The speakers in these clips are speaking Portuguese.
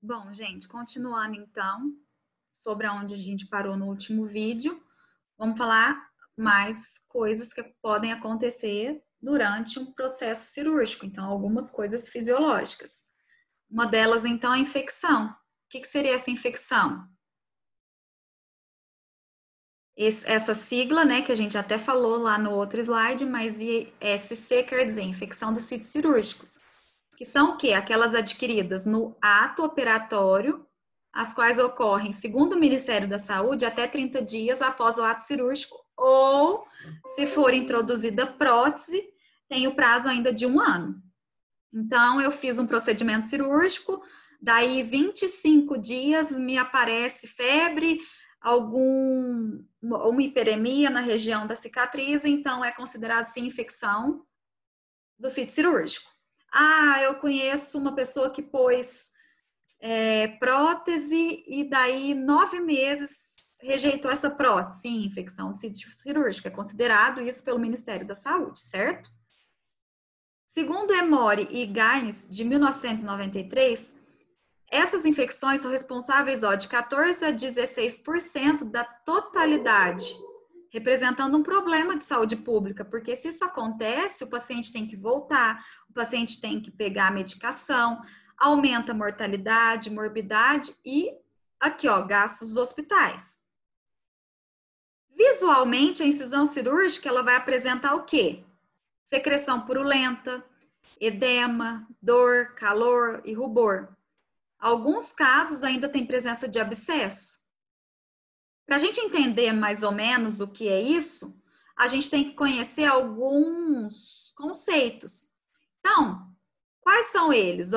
Bom, gente, continuando então, sobre onde a gente parou no último vídeo, vamos falar mais coisas que podem acontecer durante um processo cirúrgico, então, algumas coisas fisiológicas. Uma delas, então, é a infecção. O que seria essa infecção? Essa sigla, né, que a gente até falou lá no outro slide, mas ISC quer dizer infecção dos sítios cirúrgicos, que são o quê? Aquelas adquiridas no ato operatório, as quais ocorrem, segundo o Ministério da Saúde, até 30 dias após o ato cirúrgico, ou, se for introduzida prótese, tem o prazo ainda de 1 ano. Então, eu fiz um procedimento cirúrgico, daí 25 dias me aparece febre, uma hiperemia na região da cicatriz, então é considerado sim infecção do sítio cirúrgico. Ah, eu conheço uma pessoa que pôs prótese e daí 9 meses rejeitou essa prótese. Sim, infecção do sítio cirúrgico, é considerado isso pelo Ministério da Saúde, certo? Segundo Emory e Gaines, de 1993, essas infecções são responsáveis de 14 a 16% da totalidade, representando um problema de saúde pública, porque se isso acontece, o paciente tem que voltar, o paciente tem que pegar a medicação, aumenta a mortalidade, morbidade e, aqui, gastos dos hospitais. Visualmente, a incisão cirúrgica, ela vai apresentar o quê? Secreção purulenta, edema, dor, calor e rubor. Alguns casos ainda tem presença de abscesso. Para a gente entender mais ou menos o que é isso, a gente tem que conhecer alguns conceitos. Então, quais são eles?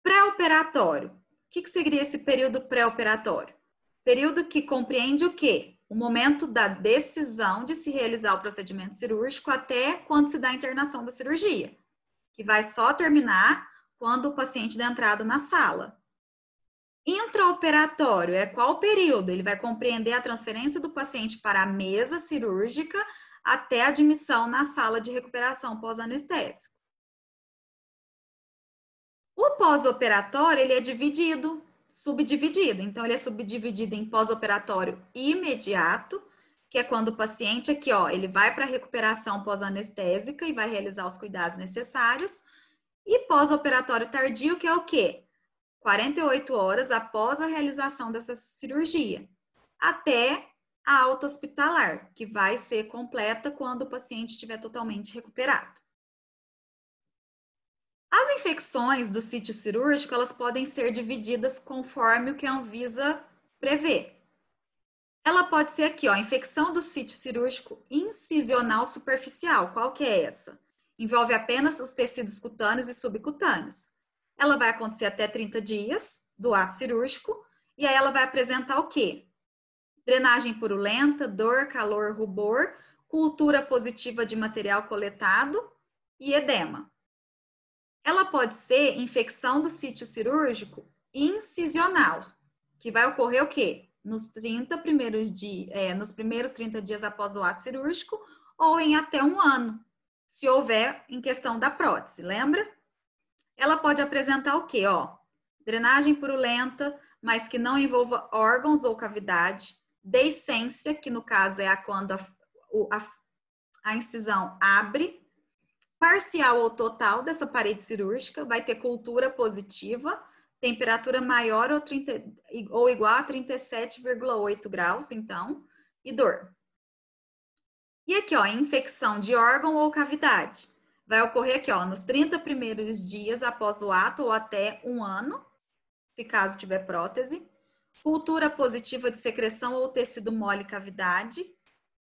Pré-operatório. O que seria esse período pré-operatório? Período que compreende o quê? O momento da decisão de se realizar o procedimento cirúrgico até quando se dá a internação da cirurgia, que vai só terminar quando o paciente der entrada na sala. Intraoperatório é qual período? Ele vai compreender a transferência do paciente para a mesa cirúrgica até a admissão na sala de recuperação pós-anestésico. O pós-operatório, ele é subdividido. Então, ele é subdividido em pós-operatório imediato, que é quando o paciente aqui, ele vai para a recuperação pós-anestésica e vai realizar os cuidados necessários. E pós-operatório tardio, que é o quê? 48 horas após a realização dessa cirurgia, até a alta hospitalar, que vai ser completa quando o paciente estiver totalmente recuperado. As infecções do sítio cirúrgico, elas podem ser divididas conforme o que a Anvisa prevê. Ela pode ser aqui, infecção do sítio cirúrgico incisional superficial. Qual que é essa? Envolve apenas os tecidos cutâneos e subcutâneos. Ela vai acontecer até 30 dias do ato cirúrgico e aí ela vai apresentar o quê? Drenagem purulenta, dor, calor, rubor, cultura positiva de material coletado e edema. Ela pode ser infecção do sítio cirúrgico incisional, que vai ocorrer o quê? Nos primeiros 30 dias após o ato cirúrgico ou em até 1 ano, se houver em questão da prótese, lembra? Ela pode apresentar o quê? Drenagem purulenta, mas que não envolva órgãos ou cavidade, deiscência, que no caso é quando a incisão abre, parcial ou total dessa parede cirúrgica, vai ter cultura positiva, temperatura maior ou igual a 37,8 graus, então, e dor. E aqui, infecção de órgão ou cavidade. Vai ocorrer aqui, nos 30 primeiros dias após o ato ou até 1 ano, se caso tiver prótese. Cultura positiva de secreção ou tecido mole cavidade.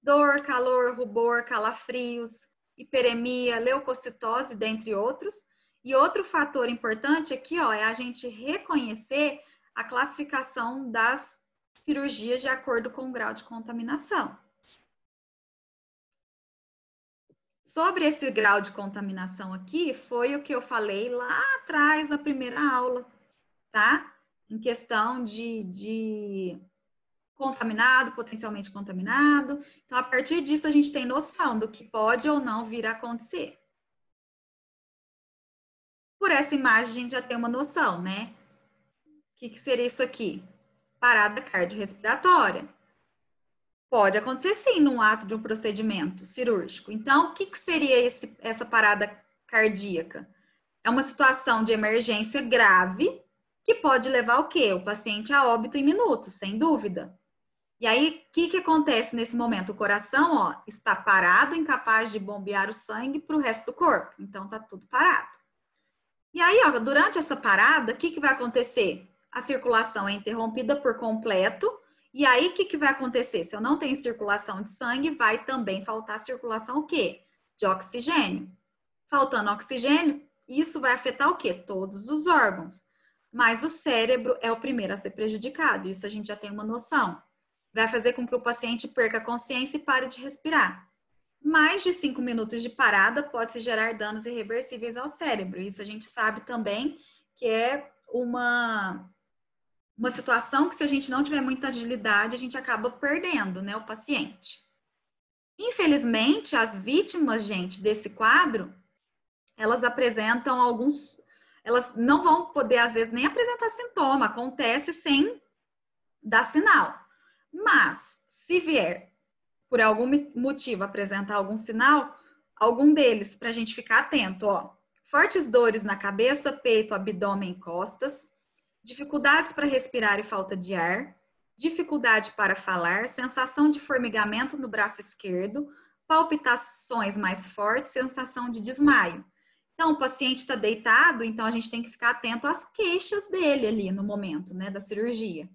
Dor, calor, rubor, calafrios, hiperemia, leucocitose, dentre outros. E outro fator importante aqui, é a gente reconhecer a classificação das cirurgias de acordo com o grau de contaminação. Sobre esse grau de contaminação aqui, foi o que eu falei lá atrás na primeira aula, tá? Em questão de contaminado, potencialmente contaminado. Então, a partir disso, a gente tem noção do que pode ou não vir a acontecer. Por essa imagem, a gente já tem uma noção, né? que seria isso aqui? Parada cardiorrespiratória. Pode acontecer sim no ato de um procedimento cirúrgico. Então, o que seria essa parada cardíaca? É uma situação de emergência grave que pode levar o quê? O paciente a óbito em minutos, sem dúvida. E aí, o que acontece nesse momento? O coração, ó, está parado, incapaz de bombear o sangue para o resto do corpo. Então, tá tudo parado. E aí, ó, durante essa parada, o que vai acontecer? A circulação é interrompida por completo. E aí, o que vai acontecer? Se eu não tenho circulação de sangue, vai também faltar circulação o quê? De oxigênio. Faltando oxigênio, isso vai afetar o quê? Todos os órgãos. Mas o cérebro é o primeiro a ser prejudicado. Isso a gente já tem uma noção. Vai fazer com que o paciente perca a consciência e pare de respirar. Mais de 5 minutos de parada pode gerar danos irreversíveis ao cérebro. Isso a gente sabe também que é uma situação que, se a gente não tiver muita agilidade, a gente acaba perdendo, né, o paciente. Infelizmente, as vítimas, gente, desse quadro, elas apresentam elas não vão poder, às vezes, nem apresentar sintoma, acontece sem dar sinal. Mas, se vier, por algum motivo, apresentar algum sinal, algum deles, para a gente ficar atento, ó. Fortes dores na cabeça, peito, abdômen e costas, dificuldades para respirar e falta de ar, dificuldade para falar, sensação de formigamento no braço esquerdo, palpitações mais fortes, sensação de desmaio. Então, o paciente está deitado, então a gente tem que ficar atento às queixas dele ali no momento, né, da cirurgia.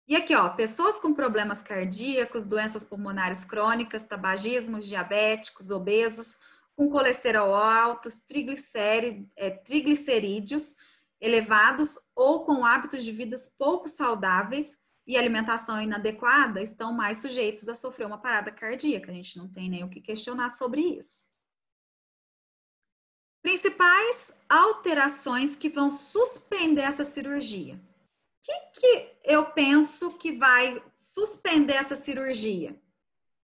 E aqui, ó, pessoas com problemas cardíacos, doenças pulmonares crônicas, tabagismos, diabéticos, obesos, com colesterol altos, triglicerídeos elevados ou com hábitos de vida pouco saudáveis e alimentação inadequada estão mais sujeitos a sofrer uma parada cardíaca. A gente não tem nem o que questionar sobre isso. Principais alterações que vão suspender essa cirurgia. O que eu penso que vai suspender essa cirurgia?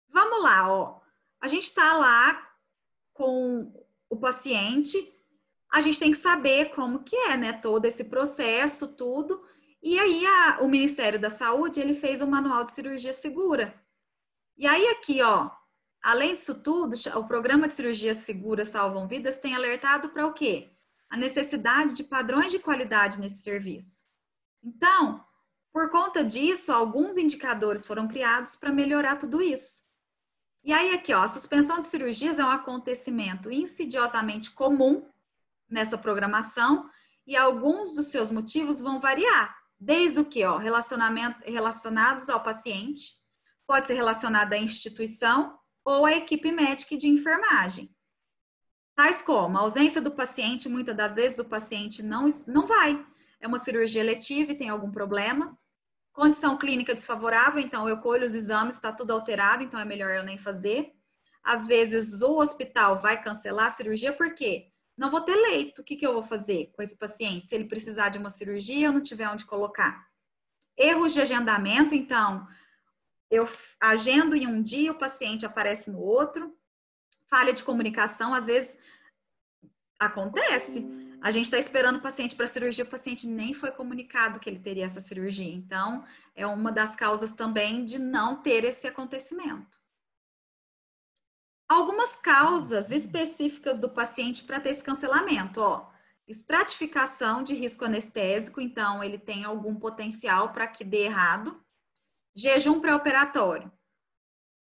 Vamos lá, ó. A gente está lá com o paciente, a gente tem que saber como que é, né? Todo esse processo, tudo. E aí o Ministério da Saúde, ele fez um manual de cirurgia segura. E aí aqui, ó, além disso tudo, o programa de cirurgia segura Salvam Vidas tem alertado para o quê? A necessidade de padrões de qualidade nesse serviço. Então, por conta disso, alguns indicadores foram criados para melhorar tudo isso. E aí aqui, ó, a suspensão de cirurgias é um acontecimento insidiosamente comum nessa programação e alguns dos seus motivos vão variar, desde o que, ó, relacionados ao paciente, pode ser relacionado à instituição ou à equipe médica e de enfermagem. Tais como a ausência do paciente, muitas das vezes o paciente não vai. É uma cirurgia eletiva e tem algum problema. Condição clínica desfavorável, então eu colho os exames, está tudo alterado, então é melhor eu nem fazer. Às vezes o hospital vai cancelar a cirurgia, por quê? Não vou ter leito, o que eu vou fazer com esse paciente? Se ele precisar de uma cirurgia, eu não tiver onde colocar. Erros de agendamento, então, eu agendo em um dia, o paciente aparece no outro. Falha de comunicação, às vezes acontece. A gente está esperando o paciente para cirurgia, o paciente nem foi comunicado que ele teria essa cirurgia. Então, é uma das causas também de não ter esse acontecimento. Algumas causas específicas do paciente para ter esse cancelamento, ó. Estratificação de risco anestésico, então ele tem algum potencial para que dê errado. Jejum pré-operatório.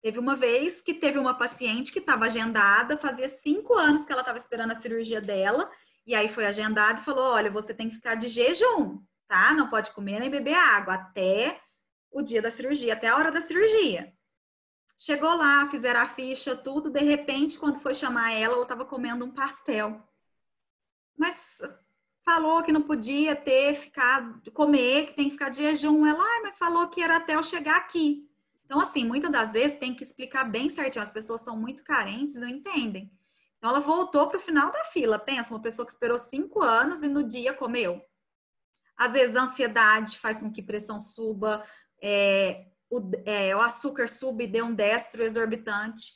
Teve uma vez que teve uma paciente que estava agendada, fazia 5 anos que ela estava esperando a cirurgia dela, e aí foi agendada e falou, olha, você tem que ficar de jejum, tá? Não pode comer nem beber água até o dia da cirurgia, até a hora da cirurgia. Chegou lá, fizeram a ficha, tudo, de repente, quando foi chamar ela estava comendo um pastel. Mas falou que não podia comer, que tem que ficar de jejum. Ela, mas falou que era até eu chegar aqui. Então, assim, muitas das vezes tem que explicar bem certinho. As pessoas são muito carentes e não entendem. Então, ela voltou para o final da fila. Pensa, uma pessoa que esperou 5 anos e no dia comeu. Às vezes, a ansiedade faz com que a pressão suba, o açúcar suba e dê um destro exorbitante.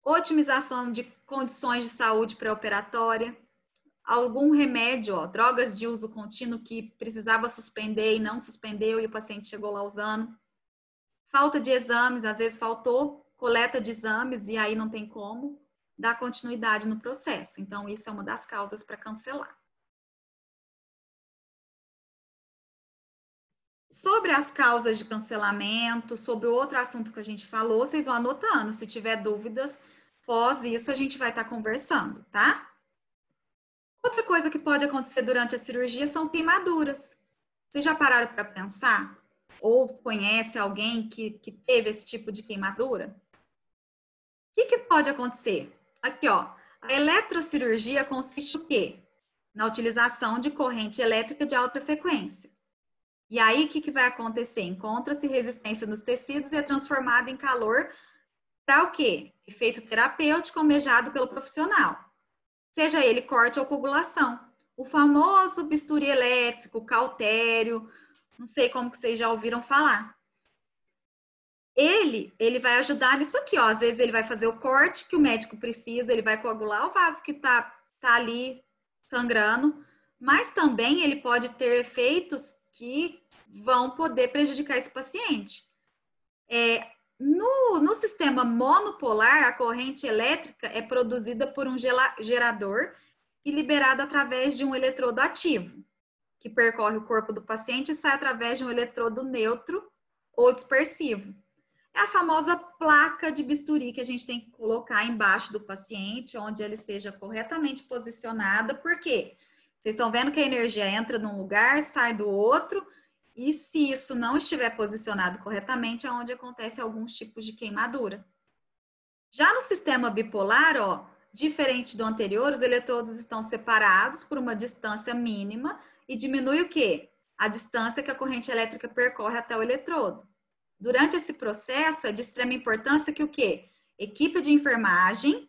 Otimização de condições de saúde pré-operatória. algum remédio, ó, drogas de uso contínuo que precisava suspender e não suspendeu e o paciente chegou lá usando. Falta de exames, às vezes faltou coleta de exames e aí não tem como dar continuidade no processo. Então, isso é uma das causas para cancelar. Sobre as causas de cancelamento, sobre o outro assunto que a gente falou, vocês vão anotando. Se tiver dúvidas, pós isso a gente vai estar conversando, tá? Outra coisa que pode acontecer durante a cirurgia são queimaduras. Vocês já pararam para pensar? Ou conhece alguém que teve esse tipo de queimadura? O que pode acontecer? Aqui, ó. A eletrocirurgia consiste o quê? Na utilização de corrente elétrica de alta frequência. E aí, o que vai acontecer? Encontra-se resistência nos tecidos e é transformada em calor para o quê? Efeito terapêutico almejado pelo profissional. Seja ele corte ou coagulação. O famoso bisturi elétrico, cautério, não sei como que vocês já ouviram falar. Ele vai ajudar nisso aqui, ó. Às vezes ele vai fazer o corte que o médico precisa, ele vai coagular o vaso que tá ali sangrando, mas também ele pode ter efeitos que vão poder prejudicar esse paciente. No sistema monopolar, a corrente elétrica é produzida por um gerador e liberada através de um eletrodo ativo, que percorre o corpo do paciente e sai através de um eletrodo neutro ou dispersivo. É a famosa placa de bisturi que a gente tem que colocar embaixo do paciente, onde ela esteja corretamente posicionada. Por quê? Vocês estão vendo que a energia entra num lugar, sai do outro, e se isso não estiver posicionado corretamente, é onde acontece alguns tipos de queimadura. Já no sistema bipolar, ó, diferente do anterior, os eletrodos estão separados por uma distância mínima e diminui o quê? A distância que a corrente elétrica percorre até o eletrodo. Durante esse processo, é de extrema importância que o quê? Equipe de enfermagem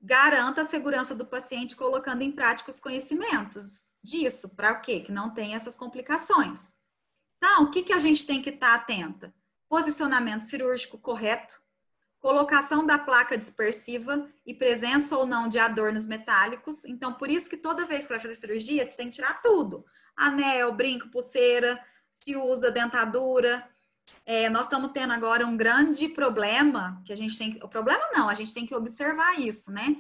garanta a segurança do paciente colocando em prática os conhecimentos disso, para o quê? Que não tenha essas complicações. Então, o que a gente tem que estar atenta? Posicionamento cirúrgico correto, colocação da placa dispersiva e presença ou não de adornos metálicos. Então, por isso que toda vez que vai fazer cirurgia, tem que tirar tudo. Anel, brinco, pulseira, se usa dentadura. Nós estamos tendo agora um grande problema, que a gente tem que... O problema não, a gente tem que observar isso, né?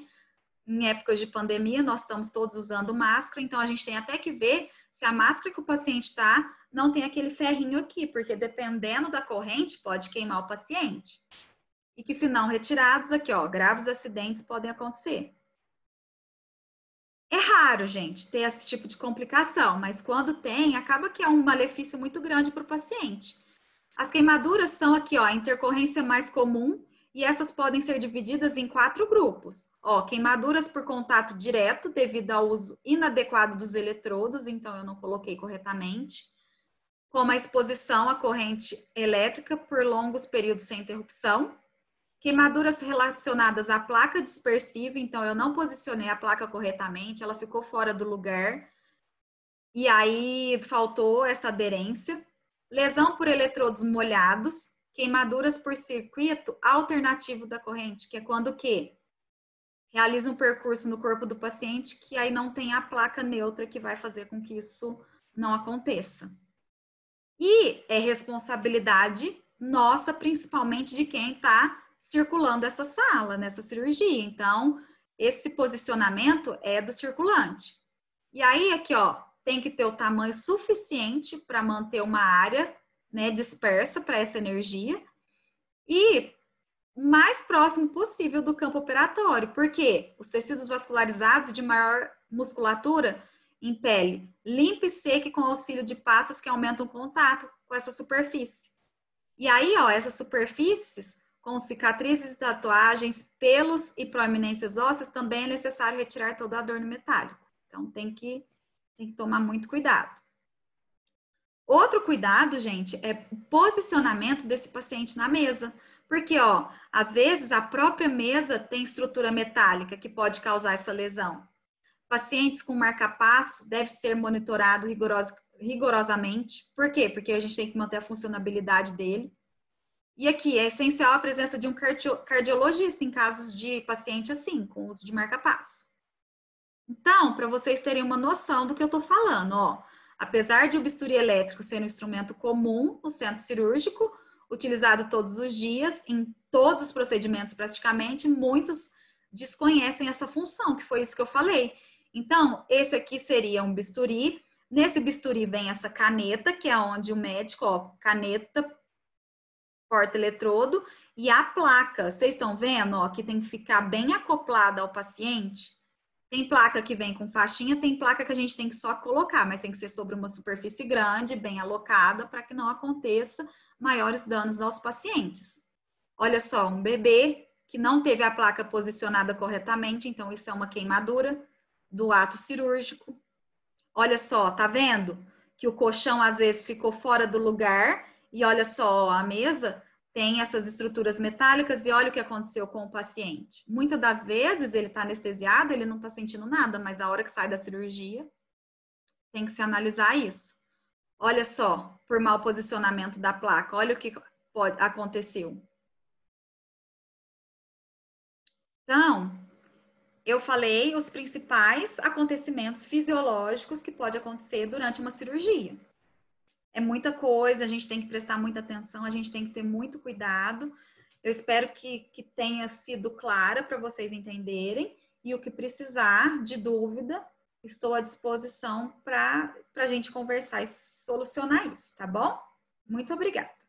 Em épocas de pandemia, nós estamos todos usando máscara, então a gente tem até que ver se a máscara que o paciente está não tem aquele ferrinho aqui, porque dependendo da corrente, pode queimar o paciente. E que se não retirados, aqui, ó, graves acidentes podem acontecer. É raro, gente, ter esse tipo de complicação, mas quando tem, acaba que é um malefício muito grande para o paciente. As queimaduras são aqui, ó, a intercorrência mais comum e essas podem ser divididas em 4 grupos. Ó, queimaduras por contato direto devido ao uso inadequado dos eletrodos, então eu não coloquei corretamente, como a exposição à corrente elétrica por longos períodos sem interrupção. Queimaduras relacionadas à placa dispersiva, então eu não posicionei a placa corretamente, ela ficou fora do lugar e aí faltou essa aderência. Lesão por eletrodos molhados, queimaduras por circuito alternativo da corrente, que é quando o quê? Realiza um percurso no corpo do paciente que aí não tem a placa neutra que vai fazer com que isso não aconteça. E é responsabilidade nossa, principalmente de quem está circulando essa sala, nessa cirurgia. Então, esse posicionamento é do circulante. E aí, aqui, ó, tem que ter o tamanho suficiente para manter uma área, né, dispersa para essa energia e o mais próximo possível do campo operatório, porque os tecidos vascularizados de maior musculatura em pele limpa e seca com auxílio de passas que aumentam o contato com essa superfície. E aí, ó, essas superfícies com cicatrizes e tatuagens, pelos e proeminências ósseas, também é necessário retirar todo o adorno metálico. Então, tem que tomar muito cuidado. Outro cuidado, gente, é o posicionamento desse paciente na mesa. Porque, ó, às vezes a própria mesa tem estrutura metálica que pode causar essa lesão. Pacientes com marca-passo devem ser monitorados rigorosamente. Por quê? Porque a gente tem que manter a funcionabilidade dele. E aqui é essencial a presença de um cardiologista em casos de paciente assim, com uso de marca-passo. Então, para vocês terem uma noção do que eu estou falando, ó, apesar de o bisturi elétrico ser um instrumento comum no centro cirúrgico, utilizado todos os dias, em todos os procedimentos praticamente, muitos desconhecem essa função, que foi isso que eu falei. Então, esse aqui seria um bisturi. Nesse bisturi vem essa caneta, que é onde o médico, ó, caneta, porta-eletrodo, e a placa. Vocês estão vendo, ó, que tem que ficar bem acoplada ao paciente. Tem placa que vem com faixinha, tem placa que a gente tem que só colocar, mas tem que ser sobre uma superfície grande, bem alocada, para que não aconteça maiores danos aos pacientes. Olha só, um bebê que não teve a placa posicionada corretamente, então isso é uma queimadura do ato cirúrgico. Olha só, tá vendo? Que o colchão às vezes ficou fora do lugar e olha só, a mesa tem essas estruturas metálicas e olha o que aconteceu com o paciente. Muitas das vezes ele está anestesiado, ele não está sentindo nada, mas a hora que sai da cirurgia tem que se analisar isso. Olha só, por mau posicionamento da placa, olha o que aconteceu. Então, eu falei os principais acontecimentos fisiológicos que pode acontecer durante uma cirurgia. É muita coisa, a gente tem que prestar muita atenção, a gente tem que ter muito cuidado. Eu espero que tenha sido clara para vocês entenderem. E o que precisar de dúvida, estou à disposição para a gente conversar e solucionar isso, tá bom? Muito obrigada.